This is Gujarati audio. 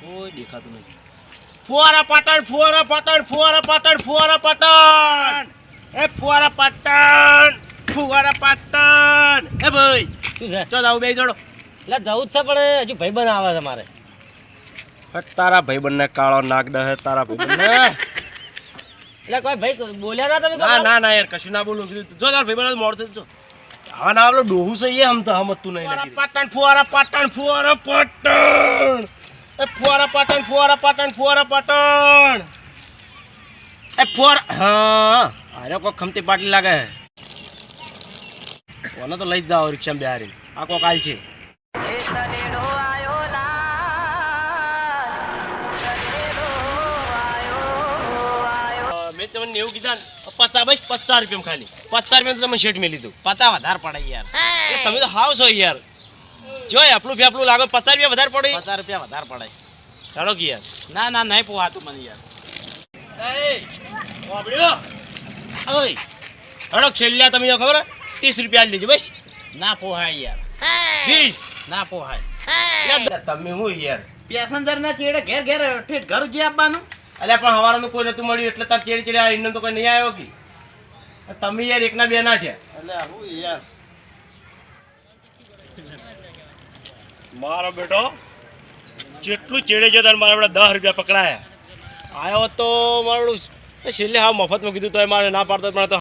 કોઈ દેખાતું નથી. ફુવારા પાટણ ફુવારા પાટણ ફુવારા પાટણ ફુવારા પાટણ એ ફુવારા પાટણ ફુવારા પાટણ એ ભાઈ શું છે? ચો જાવ બે જોડો. એટલે જવું જ છે પણ હજુ ભાઈબંધ આવે છે મારે. તારા ભાઈબંધને કાળો નાગ દહે તારા ભાઈબંધને. એટલે કોઈ ભાઈ બોલ્યા ના તમે? ના ના ના યાર કશું ના બોલું કીધું. જો તારા ભાઈબંધ મોડ થઈ જો આવા ના આપડે ડોહું છે એ હમતો હમતું નહીં. પાટણ ફુવારા પાટણ ફુવારા પાટણ એ ફુવારા પાટણ ફુવારા પાટણ ફુવારા પાટણ એ ફુવારા. હા અરે કોઈ ખમતી પાટલી લાગે કોને તો લઈ જ જાઓ રિક્ષામાં બેહારી. આ કોઈ કાલ છે. મેં તમને એવું કીધા ને 50 બસ 50 રૂપિયા ખાલી 50 રૂપિયા તમે શેઠ મેં લીધું. 50 વધારે પડે યાર. તમે તો હાવ છો યાર. જો આપણું ફેફલું લાગે 50 રૂપિયા વધારે પડે. 50 રૂપિયા વધારે પડે. ચાલો કે યાર. ના ના નહીં પોહાતું મને યાર. ઓય હડક છેલ્લા તમે ખબર 30 રૂપિયા લેજો બસ. ના પોહાય યાર. 20 ના પોહાય. તમે હું યાર પેસેન્જર ના ચેડે ઘેર ઘેર ઠેઠ ઘર જે આપવાનું. અલ્યા પણ હવારનું કોઈ નતું મળ્યું એટલે તાર ચેડી ચેડી આ ઇન્ડમ તો કોઈ નહીં આવ્યો કે તમે યાર એકના બે ના થયા. એટલે હું યાર મારો બેટો જેટલું ચેડે છે તાર મારા બેટા 10 રૂપિયા પકડાયા આવ્યો તો મારું છેલ્લે હા મફતમાં કીધું તો મારે ના પાડતો પણ તો